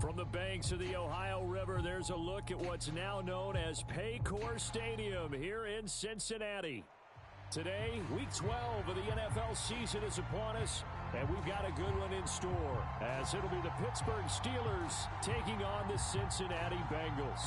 From the banks of the Ohio River, there's a look at what's now known as Paycor Stadium here in Cincinnati. Today, Week 12 of the NFL season is upon us, and we've got a good one in store, as it'll be the Pittsburgh Steelers taking on the Cincinnati Bengals.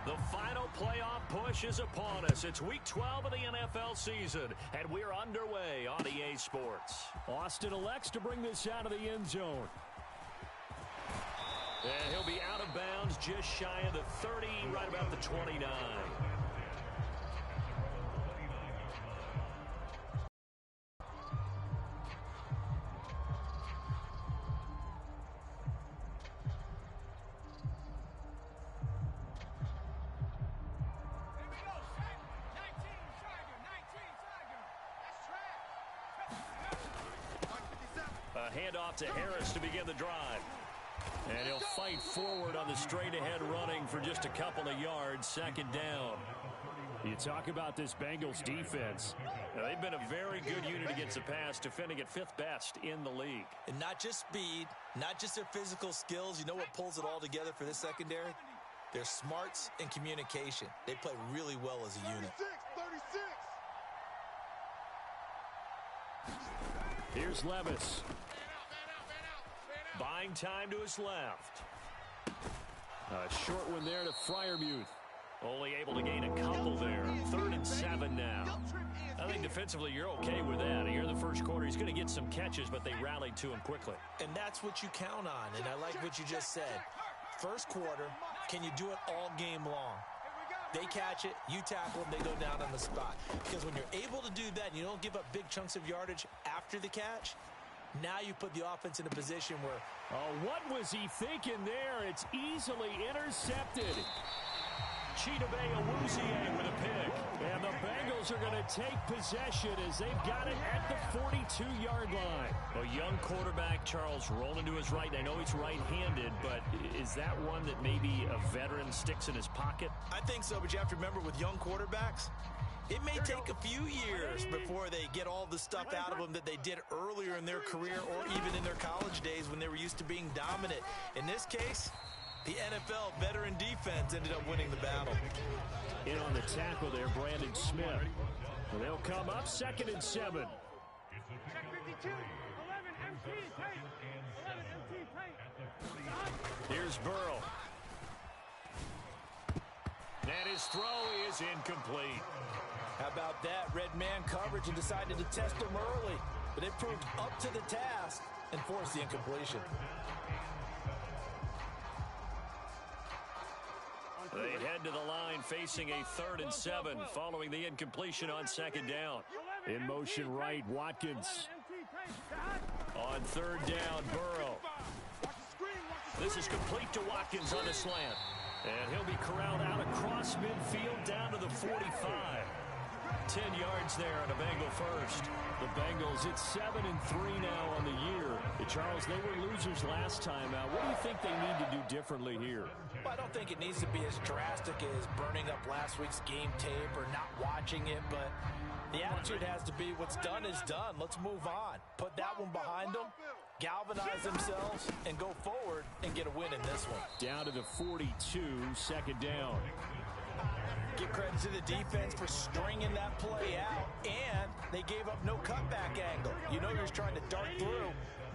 The final playoff push is upon us. It's Week 12 of the NFL season, and we're underway on EA Sports. Austin elects to bring this out of the end zone. And he'll be out of bounds just shy of the 30, right about the 29. A handoff to Harris to begin the drive. And he'll fight forward on the straight-ahead running for just a couple of yards, second down. You talk about this Bengals defense. Now, they've been a very good unit against the pass, defending at 5th best in the league. And not just speed, not just their physical skills. You know what pulls it all together for this secondary? Their smarts and communication. They play really well as a unit. 36. Here's Levis. Buying time to his left. A short one there to Freiermuth. Only able to gain a couple there. 3rd and 7 now. I think defensively you're okay with that. Here in the first quarter, he's going to get some catches, but they rallied to him quickly. And that's what you count on, and I like what you just said. First quarter, can you do it all game long? They catch it, you tackle them, they go down on the spot. Because when you're able to do that and you don't give up big chunks of yardage after the catch, now you put the offense in a position where... Oh, what was he thinking there? It's easily intercepted. Chidobe Awuzie with a pick. And the Bengals are going to take possession as they've got it at the 42-yard line. A young quarterback, Charles, rolling to his right. I know he's right-handed, but is that one that maybe a veteran sticks in his pocket? I think so, but you have to remember with young quarterbacks, it may take a few years before they get all the stuff out of them that they did earlier in their career or even in their college days when they were used to being dominant. In this case, the NFL veteran defense ended up winning the battle. In on the tackle there, Brandon Smith. And they'll come up 2nd and 7. Check 52, 11 MT tight. 11 MT tight. Here's Burrow. And his throw is incomplete. How about that? Red man coverage and decided to test him early. But it proved up to the task and forced the incompletion. They head to the line facing a 3rd and 7 following the incompletion on 2nd down. In motion right, Watkins. On 3rd down, Burrow. This is complete to Watkins on the slant. And he'll be corralled out across midfield down to the 45. 10 yards there on a Bengal first. The Bengals, it's 7-3 now on the year. Charles, they were losers last time out. What do you think they need to do differently here? Well, I don't think it needs to be as drastic as burning up last week's game tape or not watching it, but the attitude has to be what's done is done. Let's move on. Put that one behind them, galvanize themselves, and go forward and get a win in this one. Down to the 42, 2nd down. Give credit to the defense for stringing that play out, and they gave up no cutback angle. You know you're trying to dart through.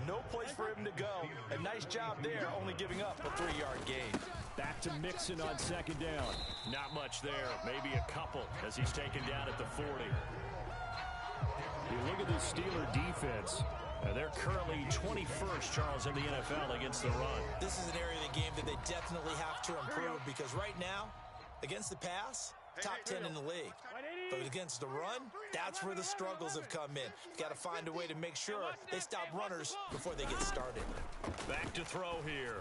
No place for him to go. A nice job there, only giving up a 3-yard gain. Back to Mixon on 2nd down. Not much there, maybe a couple as he's taken down at the 40. You look at the Steeler defense. They're currently 21st, Charles, in the NFL against the run. This is an area of the game that they definitely have to improve because right now, against the pass, top 10 in the league. But against the run, that's where the struggles have come in. Got to find a way to make sure they stop runners before they get started. Back to throw here.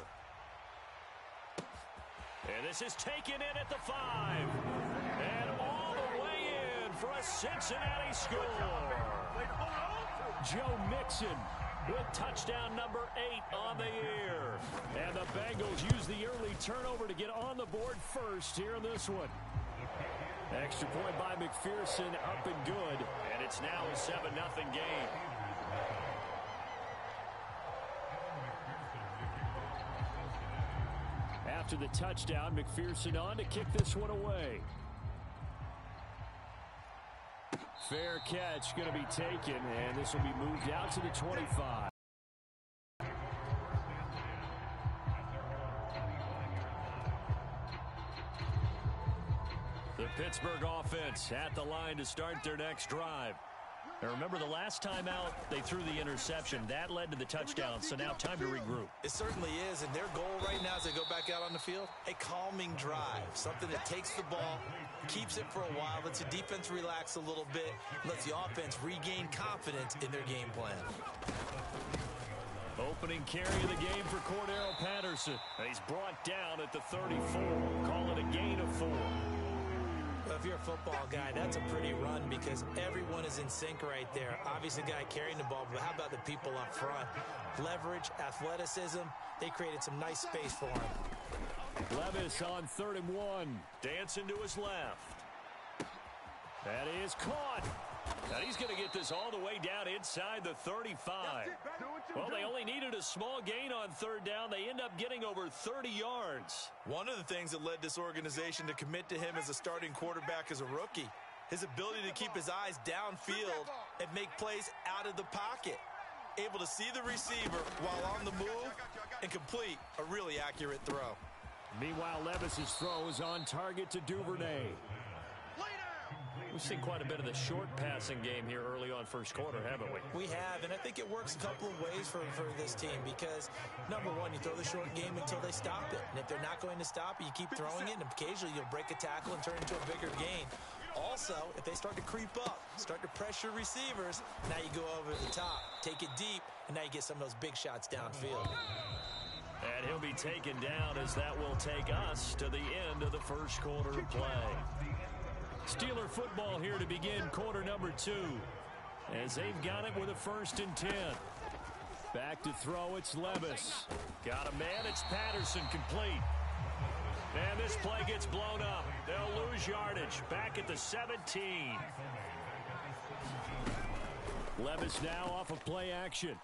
And this is taken in at the 5. And all the way in for a Cincinnati score. Joe Mixon with touchdown number 8 on the year. And the Bengals use the early turnover to get on the board first here in this one. Extra point by McPherson, up and good. And it's now a 7-0 game. After the touchdown, McPherson on to kick this one away. Fair catch going to be taken, and this will be moved out to the 25. The Pittsburgh offense at the line to start their next drive. Now remember, the last time out, they threw the interception. That led to the touchdown, so now time to regroup. It certainly is, and their goal right now as they go back out on the field, a calming drive, something that takes the ball, keeps it for a while, lets the defense relax a little bit, lets the offense regain confidence in their game plan. Opening carry of the game for Cordero Patterson. He's brought down at the 34. Call it a gain of 4. Well, if you're a football guy, that's a pretty run because everyone is in sync right there. Obviously, the guy carrying the ball, but how about the people up front? Leverage, athleticism, they created some nice space for him. Levis on 3rd and 1. Dancing to his left. That is caught. And he's going to get this all the way down inside the 35. Well, they only needed a small gain on 3rd down. They end up getting over 30 yards. One of the things that led this organization to commit to him as a starting quarterback as a rookie, his ability to keep his eyes downfield and make plays out of the pocket. Able to see the receiver while on the move and complete a really accurate throw. Meanwhile, Levis's throw is on target to Duvernay. We've seen quite a bit of the short passing game here early on first quarter, haven't we? We have, and I think it works a couple of ways for this team because, number one, you throw the short game until they stop it. And if they're not going to stop it, you keep throwing it, and occasionally you'll break a tackle and turn it into a bigger gain. Also, if they start to creep up, start to pressure receivers, now you go over the top, take it deep, and now you get some of those big shots downfield. And he'll be taken down as that will take us to the end of the first quarter of play. Steeler football here to begin quarter number 2. As they've got it with a 1st and 10. Back to throw, it's Levis. Got a man, it's Patterson, complete. And this play gets blown up. They'll lose yardage. Back at the 17. Levis now off of play action.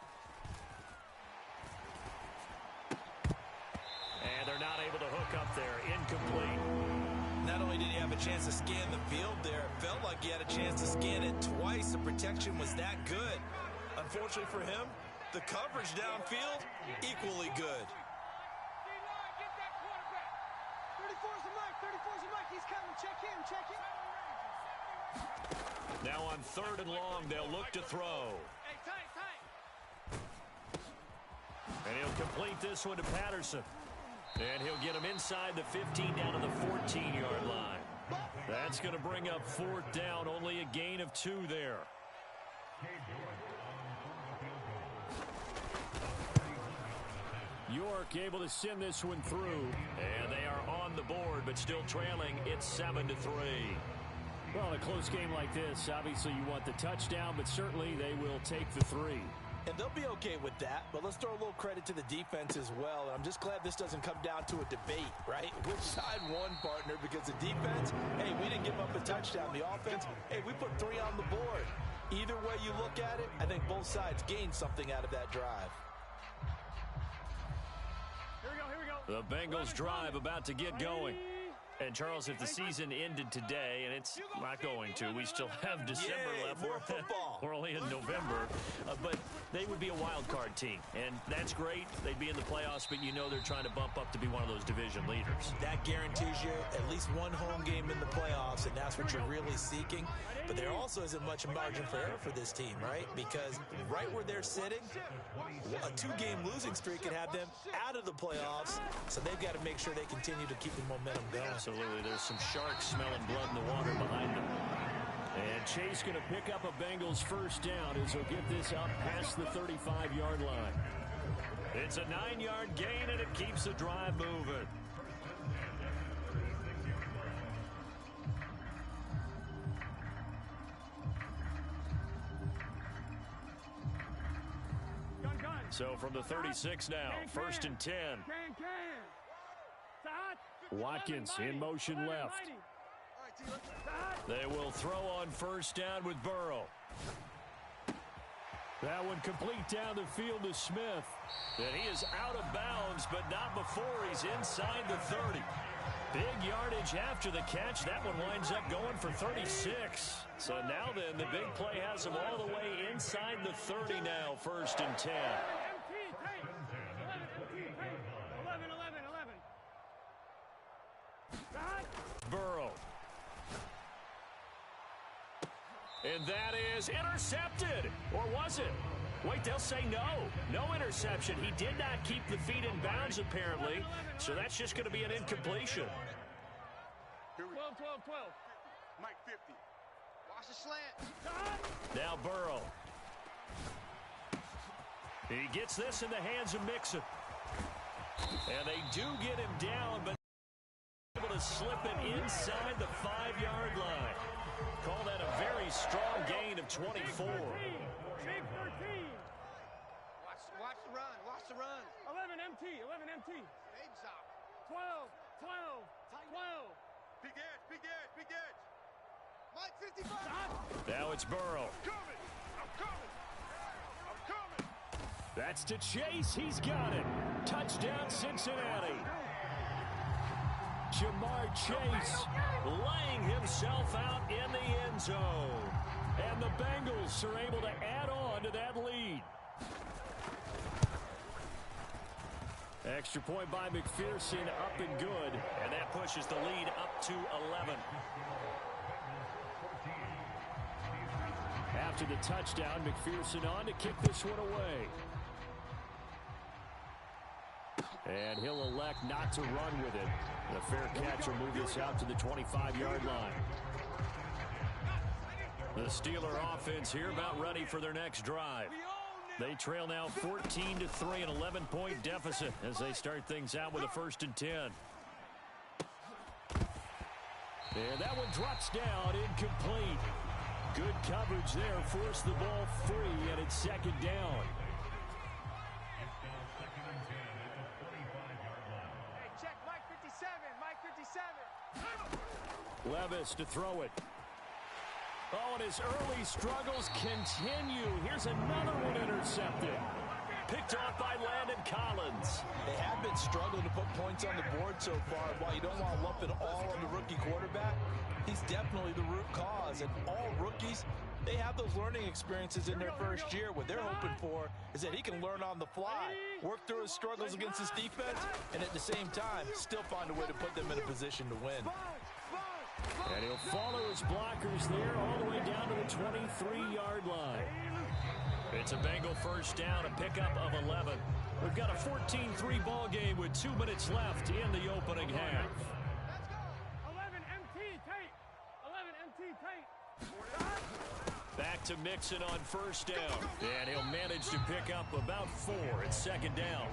And they're not able to hook up there. Incomplete. Not only did he have a chance to scan the field there, it felt like he had a chance to scan it twice. The protection was that good. Unfortunately for him, the coverage downfield, equally good. Now on 3rd and long, they'll look to throw. And he'll complete this one to Patterson. And he'll get him inside the 15 down to the 14-yard line. That's going to bring up 4th down, only a gain of 2 there. York able to send this one through. And they are on the board, but still trailing. It's 7-3. Well, in a close game like this, obviously you want the touchdown, but certainly they will take the 3. And they'll be okay with that, but let's throw a little credit to the defense as well. And I'm just glad this doesn't come down to a debate, right? Which side won, partner? Because the defense, hey, we didn't give up a touchdown. The offense, hey, we put 3 on the board. Either way you look at it, I think both sides gained something out of that drive. Here we go. The Bengals drive about to get going. And, Charles, if the season ended today, and it's not going to, we still have December left. More football. We're only in November. But they would be a wild card team. And that's great. They'd be in the playoffs, but you know they're trying to bump up to be one of those division leaders. That guarantees you at least one home game in the playoffs, and that's what you're really seeking. But there also isn't much margin for error for this team, right? Because right where they're sitting, a 2-game losing streak can have them out of the playoffs. So they've got to make sure they continue to keep the momentum going. Absolutely. There's some sharks smelling blood in the water behind them. And Chase going to pick up a Bengals 1st down as he'll get this up past the 35-yard line. It's a 9-yard gain, and it keeps the drive moving. So from the 36 now, 1st and 10. Watkins in motion left. They will throw on 1st down with Burrow. That one complete down the field to Smith. And he is out of bounds, but not before he's inside the 30. Big yardage after the catch. That one winds up going for 36. So now then, the big play has him all the way inside the 30 now, 1st and 10. 11. Burrow. And that is intercepted. Or was it? Wait, they'll say no. No interception. He did not keep the feet in bounds, apparently. So that's just going to be an incompletion. 12. Mike 50. Watch the slant. Now Burrow. He gets this in the hands of Mixon. And they do get him down, but able to slip it inside the 5-yard line. Call that a very strong gain of 24. Big 13. Watch the run. Watch the run. 11 MT. Big stop. 12. Big edge. Mike 55. Now it's Burrow. I'm coming. That's to Chase. He's got it. Touchdown, Cincinnati. Jamar Chase laying himself out in the end zone. And the Bengals are able to add on to that lead. Extra point by McPherson, up and good. And that pushes the lead up to 11. After the touchdown, McPherson on to kick this one away. And he'll elect not to run with it. The fair catch will move this out to the 25-yard line. The Steeler offense here about ready for their next drive. They trail now 14-3, an 11-point deficit as they start things out with a 1st and 10. And that one drops down, incomplete. Good coverage there, forced the ball free, and it's 2nd down. Levis to throw it. Oh, and his early struggles continue. Here's another one intercepted. Picked off by Landon Collins. They have been struggling to put points on the board so far. While you don't want to lump it all on the rookie quarterback, he's definitely the root cause. And all rookies, they have those learning experiences in their first year. What they're hoping for is that he can learn on the fly, work through his struggles against his defense, and at the same time, still find a way to put them in a position to win. And he'll follow his blockers there all the way down to the 23-yard line. It's a Bengal 1st down, a pickup of 11. We've got a 14-3 ball game with 2 minutes left in the opening half. 11 MT tape. Back to Mixon on 1st down. And he'll manage to pick up about 4. It's 2nd down.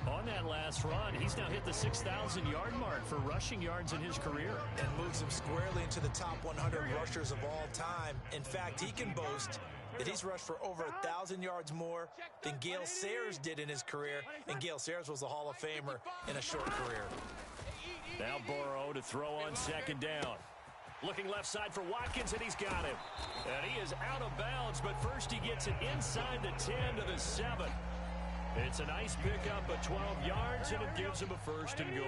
On that last run, he's now hit the 6,000-yard mark for rushing yards in his career. And moves him squarely into the top 100 rushers of all time. In fact, he can boast that he's rushed for over 1,000 yards more than Gale Sayers did in his career. And Gale Sayers was a Hall of Famer in a short career. Now Burrow to throw on 2nd down. Looking left side for Watkins, and he's got him. And he is out of bounds, but first he gets it inside the 10 to the 7. It's a nice pickup of 12 yards, and it gives him a 1st and goal.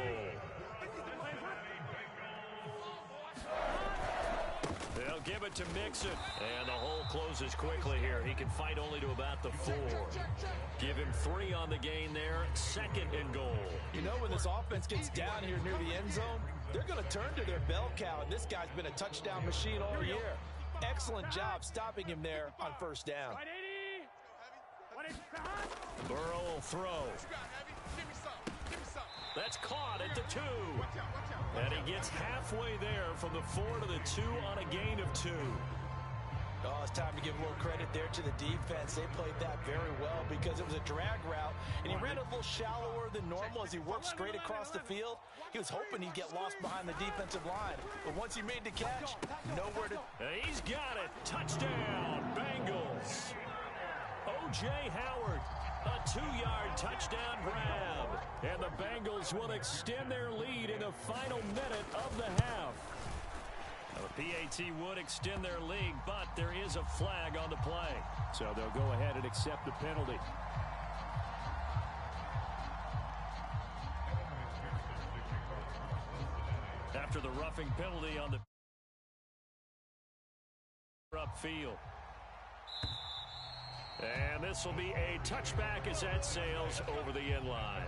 They'll give it to Mixon, and the hole closes quickly here. He can fight only to about the 4. Give him 3 on the gain there, 2nd and goal. You know, when this offense gets down here near the end zone, they're going to turn to their bell cow, and this guy's been a touchdown machine all year. Excellent job stopping him there on 1st down. Burrow will throw. That's caught at the 2. And he gets halfway there from the 4 to the 2 on a gain of 2. Oh, it's time to give a little credit there to the defense. They played that very well because it was a drag route, and he ran a little shallower than normal as he worked straight across the field. He was hoping he'd get lost behind the defensive line, but once he made the catch, nowhere to... He's got it. Touchdown, Bengals. O.J. Howard A 2-yard touchdown grab. And the Bengals will extend their lead in the final minute of the half. Well, the PAT would extend their lead, but there is a flag on the play. So they'll go ahead and accept the penalty. After the roughing penalty on the upfield. And this will be a touchback as that sails over the end line.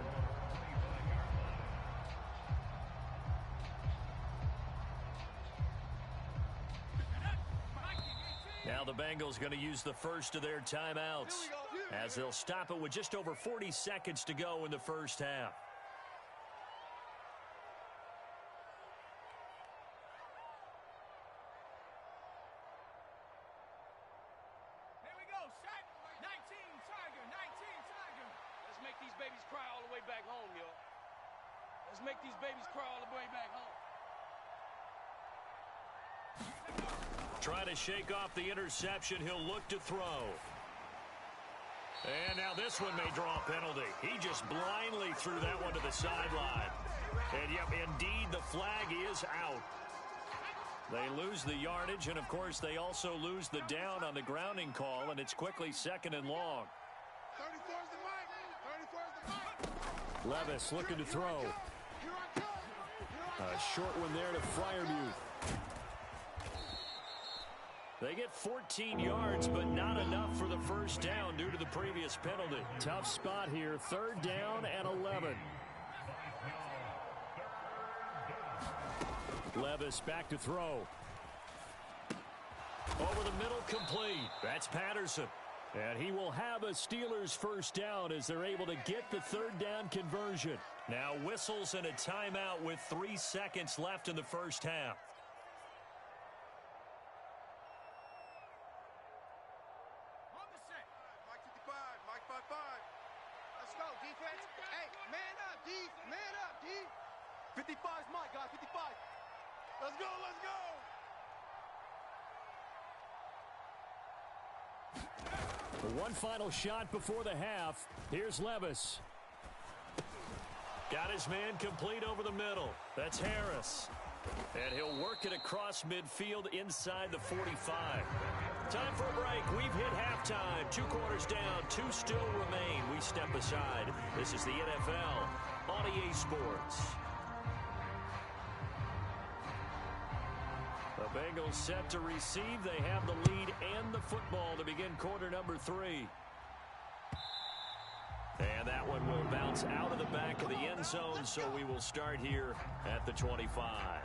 Now the Bengals going to use the first of their timeouts as they'll stop it with just over 40 seconds to go in the first half. Let's make these babies cry all the way back home. Trying to shake off the interception. He'll look to throw. And now this one may draw a penalty. He just blindly threw that one to the sideline. And yep, indeed, the flag is out. They lose the yardage, and of course, they also lose the down on the grounding call, and it's quickly 2nd and long. 34's the mic. 34's the mic. Levis looking to throw. A short one there to Freiermuth. They get 14 yards, but not enough for the first down due to the previous penalty. Tough spot here. 3rd down and 11. Levis back to throw. Over the middle, complete. That's Patterson. And he will have a Steelers first down as they're able to get the 3rd down conversion. Now whistles and a timeout with 3 seconds left in the first half. On the set. Mike 55. Mike 55. Let's go, defense. Hey, man up, D. Man up, D. 55's Mike, guys. 55. Let's go, let's go. One final shot before the half. Here's Levis. Got his man complete over the middle. That's Harris. And he'll work it across midfield inside the 45. Time for a break. We've hit halftime. 2 quarters down. 2 still remain. We step aside. This is the NFL on EA Sports. The Bengals set to receive. They have the lead and the football to begin quarter number 3. And that one will bounce out of the back of the end zone, so we will start here at the 25.